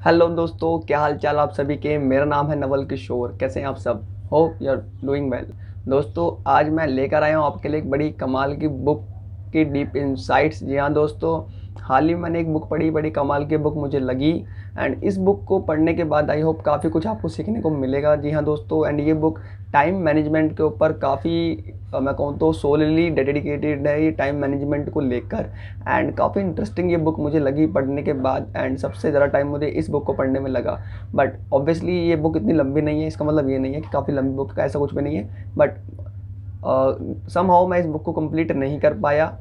Hello दोस्तों, क्या हाल चाल आप सभी के। मेरा नाम है नवल किशोर। कैसे हैं आप सब? Hope you are doing well. दोस्तों, आज मैं लेकर आया हूँ आपके लिए एक बड़ी कमाल की बुक की डीप इंसाइट्स। जी हाँ दोस्तों, हाल ही मैंने एक बुक पढ़ी, बड़ी कमाल की बुक मुझे लगी। एंड इस बुक को पढ़ने के बाद आई होप काफ़ी कुछ आपको सीखने को मिलेगा। जी हाँ दोस्तों, एंड ये बुक टाइम मैनेजमेंट के ऊपर काफ़ी मैं कहूँ तो सोलली डेडिकेटेड है, ये टाइम मैनेजमेंट को लेकर। एंड काफ़ी इंटरेस्टिंग ये बुक मुझे लगी पढ़ने के बाद। एंड सबसे ज़्यादा टाइम मुझे इस बुक को पढ़ने में लगा। बट ऑब्वियसली ये बुक इतनी लंबी नहीं है, इसका मतलब ये नहीं है कि काफ़ी लंबी बुक का, ऐसा कुछ भी नहीं है। बट समहाउ मैं इस बुक को कंप्लीट नहीं कर पाया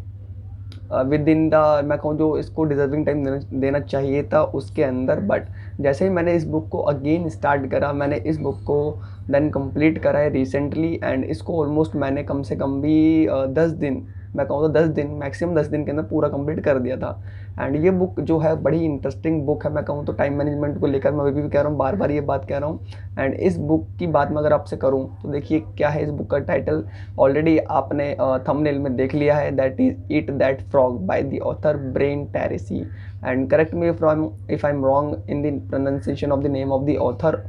विद इन द, मैं कहूँ जो इसको डिजर्विंग टाइम देना चाहिए था उसके अंदर। बट जैसे ही मैंने इस बुक को अगेन स्टार्ट करा, मैंने इस बुक को देन कंप्लीट करा है रिसेंटली। एंड इसको ऑलमोस्ट मैंने कम से कम भी 10 दिन, मैं कहूँ तो 10 दिन, मैक्सिमम 10 दिन के अंदर पूरा कंप्लीट कर दिया था। एंड ये बुक जो है बड़ी इंटरेस्टिंग बुक है, मैं कहूँ तो टाइम मैनेजमेंट को लेकर। मैं अभी भी कह रहा हूँ, बार बार ये बात कह रहा हूँ। एंड इस बुक की बात मैं अगर आपसे करूँ तो देखिए क्या है इस बुक का टाइटल। ऑलरेडी आपने थंबनेल में देख लिया है, that is eat that frog by the author Brian Tracy. And correct me if I am wrong in the pronunciation of the name of the author.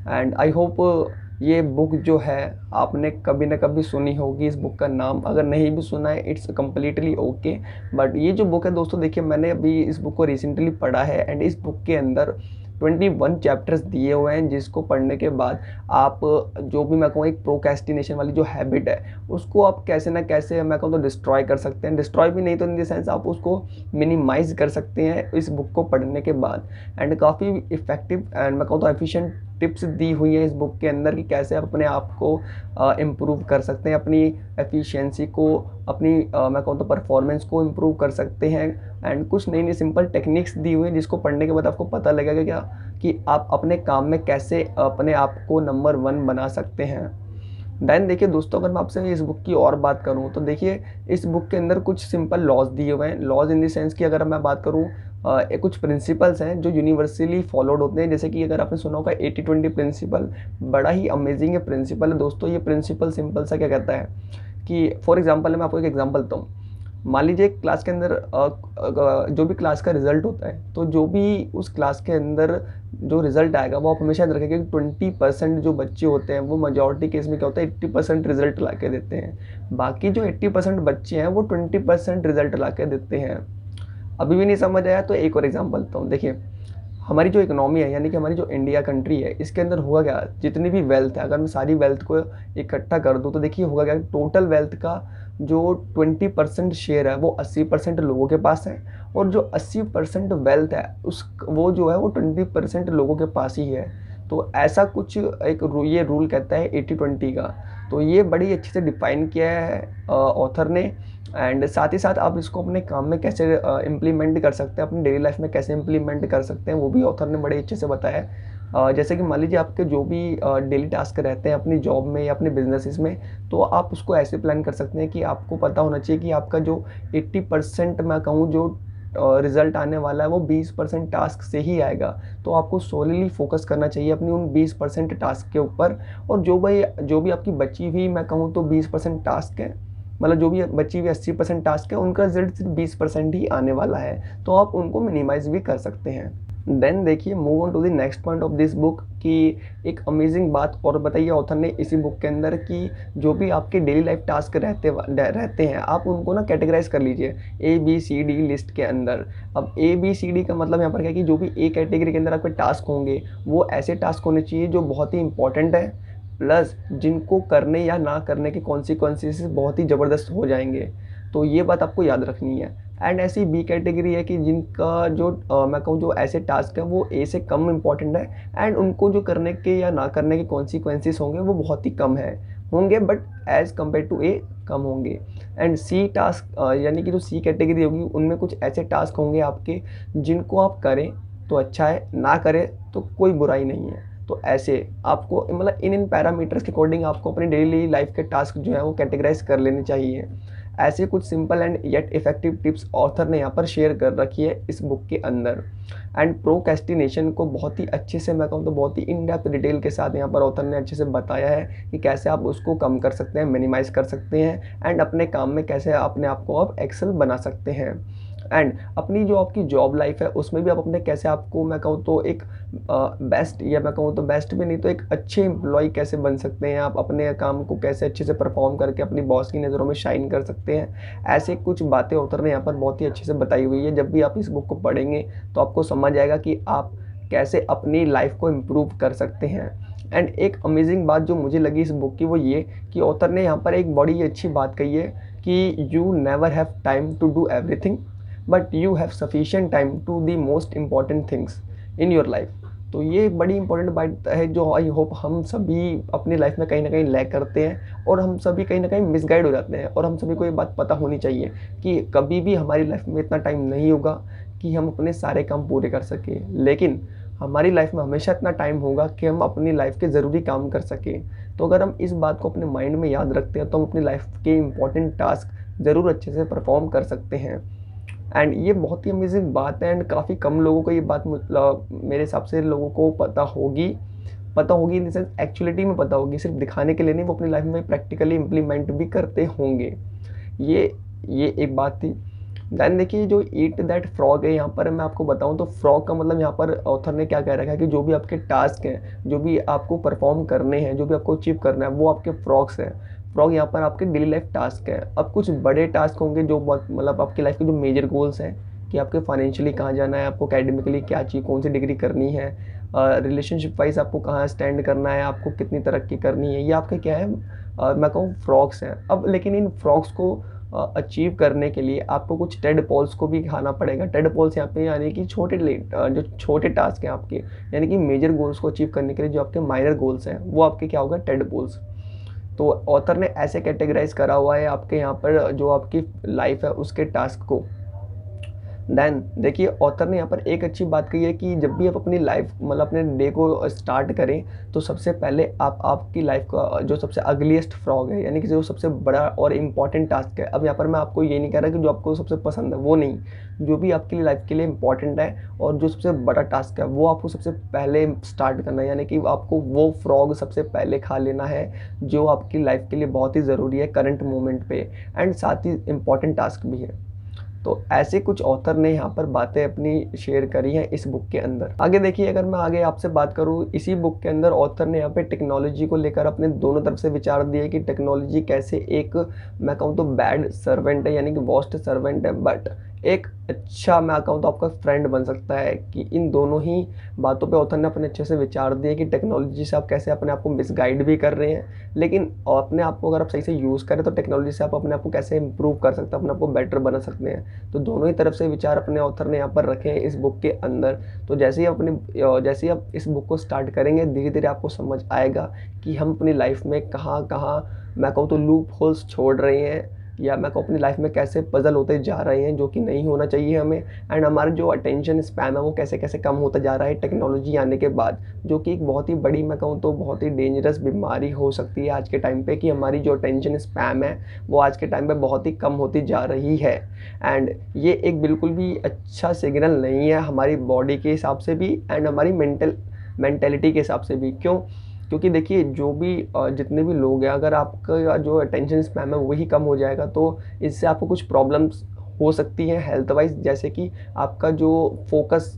And I hope ये book जो है आपने कभी ना कभी सुनी होगी इस बुक का नाम। अगर नहीं भी सुना है, इट्स कम्प्लीटली ओके। बट ये जो बुक है दोस्तों, देखिए मैंने अभी इस बुक को रिसेंटली पढ़ा है। एंड इस बुक के अंदर 21 चैप्टर्स दिए हुए हैं, जिसको पढ़ने के बाद आप जो भी मैं कहूँ एक प्रोक्रेस्टिनेशन वाली जो हैबिट है उसको आप कैसे ना कैसे मैं कहूँ तो डिस्ट्रॉय कर सकते हैं। डिस्ट्रॉय भी नहीं तो इन द सेंस आप उसको मिनिमाइज कर सकते हैं इस बुक को पढ़ने के बाद। एंड काफ़ी इफेक्टिव एंड मैं कहूँ तो एफिशिएंट टिप्स दी हुई है इस बुक के अंदर कि कैसे आप अपने आप को इम्प्रूव कर सकते हैं, अपनी एफिशिएंसी को, अपनी मैं कहूँ तो परफॉर्मेंस को इम्प्रूव कर सकते हैं। एंड कुछ नई नई सिंपल टेक्निक्स दी हुई हैं जिसको पढ़ने के बाद आपको पता लगेगा क्या कि आप अपने काम में कैसे अपने आप को नंबर 1 बना सकते हैं। देन देखिए दोस्तों, अगर मैं आपसे इस बुक की और बात करूं तो देखिए इस बुक के अंदर कुछ सिंपल लॉज दिए हुए हैं। लॉज इन द सेंस कि अगर मैं बात करूं कुछ प्रिंसिपल्स हैं जो यूनिवर्सली फॉलोड होते हैं। जैसे कि अगर आपने सुना होगा 80-20 प्रिंसिपल, बड़ा ही अमेजिंग है प्रिंसिपल है दोस्तों। ये प्रिंसिपल सिंपल सा क्या कहता है कि फॉर एग्जाम्पल मैं आपको एक एग्जाम्पल देता हूँ। मान लीजिए क्लास के अंदर जो भी क्लास का रिजल्ट होता है, तो जो भी उस क्लास के अंदर जो रिजल्ट आएगा वो आप हमेशा याद रखेंगे कि 20% जो बच्चे होते हैं वो मेजॉरिटी केस में क्या होता है 80% रिजल्ट ला के देते हैं। बाकी जो 80% बच्चे हैं वो 20% रिजल्ट ला के देते हैं। अभी भी नहीं समझ आया तो एक और एग्जाम्पल देता हूँ। देखिए हमारी जो इकोनॉमी है, यानी कि हमारी जो इंडिया कंट्री है, इसके अंदर हुआ क्या, जितनी भी वेल्थ है, अगर मैं सारी वेल्थ को इकट्ठा कर दूँ तो देखिए होगा क्या, टोटल वेल्थ का जो 20% शेयर है वो 80% लोगों के पास है। और जो 80% वेल्थ है उस वो जो है वो 20% लोगों के पास ही है। तो ऐसा कुछ एक ये रूल कहता है 80-20 का। तो ये बड़ी अच्छे से डिफाइन किया है ऑथर ने। एंड साथ ही साथ आप इसको अपने काम में कैसे इम्प्लीमेंट कर सकते हैं, अपनी डेली लाइफ में कैसे इम्प्लीमेंट कर सकते हैं, वो भी ऑथर ने बड़े अच्छे से बताया है। जैसे कि मान लीजिए आपके जो भी डेली टास्क रहते हैं अपनी जॉब में या अपने बिजनेसेस में, तो आप उसको ऐसे प्लान कर सकते हैं कि आपको पता होना चाहिए कि आपका जो 80% मैं कहूँ जो रिजल्ट आने वाला है वो 20% टास्क से ही आएगा। तो आपको सोलली फोकस करना चाहिए अपनी उन 20% टास्क के ऊपर। और जो भी आपकी बची हुई मैं कहूँ तो 20% टास्क है, मतलब जो भी बची हुई 80% टास्क है, उनका रिजल्ट सिर्फ 20% ही आने वाला है। तो आप उनको मिनिमाइज भी कर सकते हैं। देन देखिए move on to the next point of this book कि एक अमेजिंग बात और बताइए ऑथर ने इसी बुक के अंदर कि जो भी आपके डेली लाइफ टास्क रहते हैं आप उनको ना कैटेगराइज कर लीजिए ABCD लिस्ट के अंदर। अब ABCD का मतलब यहाँ पर क्या है कि जो भी ए कैटेगरी के अंदर आपके टास्क होंगे वो ऐसे टास्क होने चाहिए जो बहुत ही इंपॉर्टेंट है, प्लस जिनको करने या ना करने के कॉन्सिक्वेंसेस बहुत ही ज़बरदस्त हो जाएंगे। तो ये बात आपको याद रखनी है। एंड ऐसी बी कैटेगरी है कि जिनका जो मैं कहूँ जो ऐसे टास्क हैं वो ए से कम इम्पॉर्टेंट है, एंड उनको जो करने के या ना करने के कॉन्सिक्वेंसेस होंगे वो बहुत ही कम है होंगे, बट एज़ कम्पेयर टू ए कम होंगे। एंड सी टास्क यानी कि जो सी कैटेगरी होगी उनमें कुछ ऐसे टास्क होंगे आपके जिनको आप करें तो अच्छा है, ना करें तो कोई बुराई नहीं है। तो ऐसे आपको मतलब इन पैरामीटर्स के अकॉर्डिंग आपको अपनी डेली लाइफ के टास्क जो है वो कैटेगराइज कर लेने चाहिए। ऐसे कुछ simple and yet effective tips author ने यहाँ पर शेयर कर रखी है इस बुक के अंदर। एंड प्रोक्रेस्टिनेशन को बहुत ही अच्छे से मैं कहूँ तो बहुत ही इन डेप्थ डिटेल के साथ यहाँ पर ऑथर ने अच्छे से बताया है कि कैसे आप उसको कम कर सकते हैं, मिनिमाइज कर सकते हैं, एंड अपने काम में कैसे अपने आप को आप एक्सेल बना सकते हैं। एंड अपनी जो आपकी जॉब लाइफ है उसमें भी आप अपने कैसे आपको मैं कहूँ तो एक बेस्ट, या मैं कहूँ तो बेस्ट भी नहीं तो एक अच्छे एम्प्लॉय कैसे बन सकते हैं, आप अपने काम को कैसे अच्छे से परफॉर्म करके अपनी बॉस की नज़रों में शाइन कर सकते हैं। ऐसे कुछ बातें ऑथर ने यहाँ पर बहुत ही अच्छे से बताई हुई है। जब भी आप इस बुक को पढ़ेंगे तो आपको समझ आएगा कि आप कैसे अपनी लाइफ को इम्प्रूव कर सकते हैं। एंड एक अमेजिंग बात जो मुझे लगी इस बुक की वो ये कि ऑथर ने यहाँ पर एक बड़ी अच्छी बात कही है कि you never have time to do everything but you have sufficient time to the most important things in your life. तो ये एक बड़ी इंपॉर्टेंट बात है जो आई होप हम सभी अपनी लाइफ में कहीं ना कहीं लैक करते हैं, और हम सभी कहीं ना कहीं मिसगाइड हो जाते हैं। और हम सभी को ये बात पता होनी चाहिए कि कभी भी हमारी लाइफ में इतना टाइम नहीं होगा कि हम अपने सारे काम पूरे कर सकें, लेकिन हमारी लाइफ में हमेशा इतना टाइम होगा कि हम अपनी लाइफ के ज़रूरी काम कर सकें। तो अगर हम इस बात को अपने माइंड में याद रखते हैं तो हम अपनी लाइफ के इंपॉर्टेंट टास्क ज़रूर अच्छे से परफॉर्म कर सकते हैं। एंड ये बहुत ही अमेजिंग बात है, एंड काफ़ी कम लोगों को ये बात मेरे हिसाब से लोगों को पता होगी इन द सेंस एक्चुअलिटी में पता होगी, सिर्फ दिखाने के लिए नहीं, वो अपनी लाइफ में प्रैक्टिकली इम्प्लीमेंट भी करते होंगे। ये एक बात थी। दैन देखिए जो ईट दैट फ्रॉग है, यहाँ पर मैं आपको बताऊँ तो फ्रॉग का मतलब यहाँ पर ऑथर ने क्या कह रखा है कि जो भी आपके टास्क हैं, जो भी आपको परफॉर्म करने हैं, जो भी आपको अचीव करना है, वो आपके फ्रॉग्स हैं। फ्रॉग यहाँ पर आपके डेली लाइफ टास्क है। अब कुछ बड़े टास्क होंगे जो बहुत मतलब आपकी लाइफ के जो मेजर गोल्स हैं कि आपके फाइनेंशियली कहाँ जाना है, आपको एकेडमिकली क्या चाहिए, कौन सी डिग्री करनी है, रिलेशनशिप वाइज आपको कहाँ स्टैंड करना है, आपको कितनी तरक्की करनी है, ये आपके क्या है मैं कहूँ फ्रॉग्स हैं। अब लेकिन इन फ्रॉग्स को अचीव करने के लिए आपको कुछ टेड पॉल्स को भी खाना पड़ेगा। टेड पॉल्स यहाँ पे यानी कि जो छोटे टास्क हैं आपके, यानी कि मेजर गोल्स को अचीव करने के लिए जो आपके माइनर गोल्स हैं वो आपके क्या होगा, टेड पॉल्स। तो ऑथर ने ऐसे कैटेगराइज करा हुआ है आपके यहाँ पर जो आपकी लाइफ है उसके टास्क को। देन देखिए ऑथर ने यहाँ पर एक अच्छी बात कही है कि जब भी आप अपनी लाइफ मतलब अपने डे को स्टार्ट करें तो सबसे पहले आप आपकी लाइफ का जो सबसे अगलीस्ट फ्रॉग है, यानी कि जो सबसे बड़ा और इम्पॉर्टेंट टास्क है। अब यहाँ पर मैं आपको ये नहीं कह रहा कि जो आपको सबसे पसंद है वो नहीं, जो भी आपके लिए लाइफ के लिए इंपॉर्टेंट है और जो सबसे बड़ा टास्क है वो आपको सबसे पहले स्टार्ट करना है, यानी कि आपको वो फ्रॉग सबसे पहले खा लेना है जो आपकी लाइफ के लिए बहुत ही ज़रूरी है करंट मोमेंट पे, एंड साथ ही इम्पॉर्टेंट टास्क भी है। तो ऐसे कुछ ऑथर ने यहाँ पर बातें अपनी शेयर करी हैं इस बुक के अंदर। आगे देखिए अगर मैं आगे आपसे बात करूँ, इसी बुक के अंदर ऑथर ने यहाँ पे टेक्नोलॉजी को लेकर अपने दोनों तरफ से विचार दिए कि टेक्नोलॉजी कैसे एक मैं कहूँ तो बैड सर्वेंट है, यानी कि वर्स्ट सर्वेंट है, बट एक अच्छा मैं कहूँ तो आपका फ्रेंड बन सकता है। कि इन दोनों ही बातों पे ऑथर ने अपने अच्छे से विचार दिए कि टेक्नोलॉजी से आप कैसे अपने आप को मिसगाइड भी कर रहे हैं, लेकिन अपने आप को अगर आप सही से यूज़ करें तो टेक्नोलॉजी से आप अपने आप को कैसे इंप्रूव कर सकते हैं, अपने आप को बेटर बना सकते हैं। तो दोनों ही तरफ से विचार अपने ऑथर ने यहाँ पर रखे हैं इस बुक के अंदर। तो जैसे ही आप इस बुक को स्टार्ट करेंगे धीरे धीरे आपको समझ आएगा कि हम अपनी लाइफ में कहाँ कहाँ मैं कहूँ तो लूप होल्स छोड़ रहे हैं, या मैं कहूँ अपनी लाइफ में कैसे पजल होते जा रहे हैं जो कि नहीं होना चाहिए हमें, एंड हमारा जो अटेंशन स्पैन है वो कैसे कैसे कम होता जा रहा है टेक्नोलॉजी आने के बाद, जो कि एक बहुत ही बड़ी मैं कहूँ तो बहुत ही डेंजरस बीमारी हो सकती है आज के टाइम पे, कि हमारी जो अटेंशन स्पैम है वो आज के टाइम पे बहुत ही कम होती जा रही है। एंड ये एक बिल्कुल भी अच्छा सिग्नल नहीं है हमारी बॉडी के हिसाब से भी एंड हमारी मेंटेलिटी के हिसाब से भी। क्यों? क्योंकि देखिए जो भी जितने भी लोग हैं, अगर आपका जो अटेंशन स्पैम है वही कम हो जाएगा तो इससे आपको कुछ प्रॉब्लम्स हो सकती हैं हेल्थ वाइज, जैसे कि आपका जो फोकस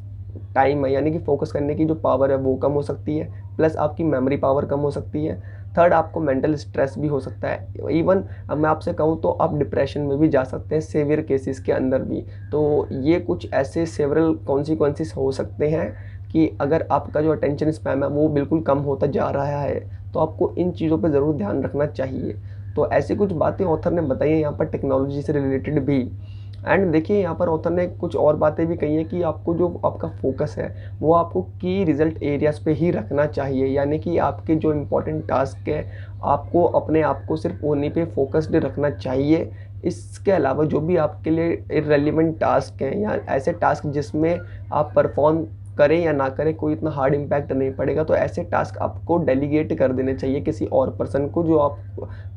टाइम है, यानी कि फोकस करने की जो पावर है वो कम हो सकती है, प्लस आपकी मेमोरी पावर कम हो सकती है। थर्ड, आपको मेंटल स्ट्रेस भी हो सकता है। इवन अब मैं आपसे कहूँ तो आप डिप्रेशन में भी जा सकते हैं सेवियर केसेस के अंदर भी। तो ये कुछ ऐसे सेवरल कॉन्सिक्वेंसेस हो सकते हैं कि अगर आपका जो अटेंशन स्पैम है वो बिल्कुल कम होता जा रहा है तो आपको इन चीज़ों पे ज़रूर ध्यान रखना चाहिए। तो ऐसी कुछ बातें ऑथर ने बताई हैं यहाँ पर टेक्नोलॉजी से रिलेटेड भी। एंड देखिए यहाँ पर ऑथर ने कुछ और बातें भी कही हैं कि आपको जो आपका फोकस है वो आपको की रिजल्ट एरियाज़ पे ही रखना चाहिए, यानी कि आपके जो इम्पोर्टेंट टास्क है आपको अपने आप को सिर्फ उन्हीं पे फोकस्ड रखना चाहिए। इसके अलावा जो भी आपके लिए इररेलेवेंट टास्क हैं या ऐसे टास्क जिसमें आप परफॉर्म करें या ना करें कोई इतना हार्ड इम्पैक्ट नहीं पड़ेगा, तो ऐसे टास्क आपको डेलीगेट कर देने चाहिए किसी और पर्सन को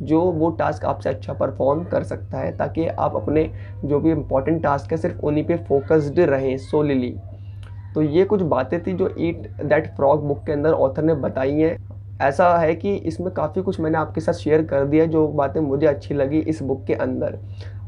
जो वो टास्क आपसे अच्छा परफॉर्म कर सकता है, ताकि आप अपने जो भी इम्पोर्टेंट टास्क है सिर्फ उन्हीं पे फोकस्ड रहें सोलिली। तो ये कुछ बातें थी जो ईट दैट फ्रॉग बुक के अंदर ऑथर ने बताई हैं। ऐसा है कि इसमें काफ़ी कुछ मैंने आपके साथ शेयर कर दिया जो बातें मुझे अच्छी लगी इस बुक के अंदर।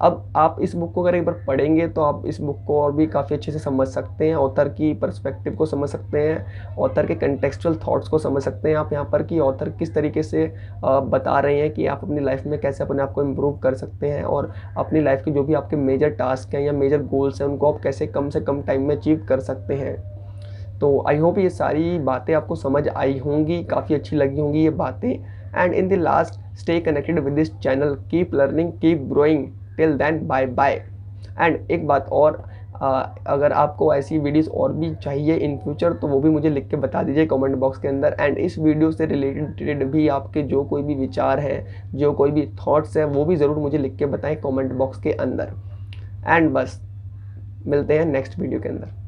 अब आप इस बुक को अगर एक बार पढ़ेंगे तो आप इस बुक को और भी काफ़ी अच्छे से समझ सकते हैं, ऑथर की पर्सपेक्टिव को समझ सकते हैं, ऑथर के कंटेक्चुअल थॉट्स को समझ सकते हैं आप यहाँ पर कि ऑथर किस तरीके से बता रहे हैं कि आप अपनी लाइफ में कैसे अपने आप को इम्प्रूव कर सकते हैं और अपनी लाइफ के जो भी आपके मेजर टास्क हैं या मेजर गोल्स हैं उनको आप कैसे कम से कम टाइम में अचीव कर सकते हैं। तो आई होप ये सारी बातें आपको समझ आई होंगी, काफ़ी अच्छी लगी होंगी ये बातें। And in the last, stay connected with this channel, keep learning, keep growing. Till then bye bye. And एक बात और, अगर आपको ऐसी वीडियोस और भी चाहिए इन फ्यूचर तो वो भी मुझे लिख के बता दीजिए कमेंट बॉक्स के अंदर। एंड इस वीडियो से रिलेटेड भी आपके जो कोई भी विचार है, जो कोई भी थॉट्स हैं, वो भी ज़रूर मुझे लिख के बताएं कमेंट बॉक्स के अंदर। एंड बस मिलते हैं नेक्स्ट वीडियो के अंदर।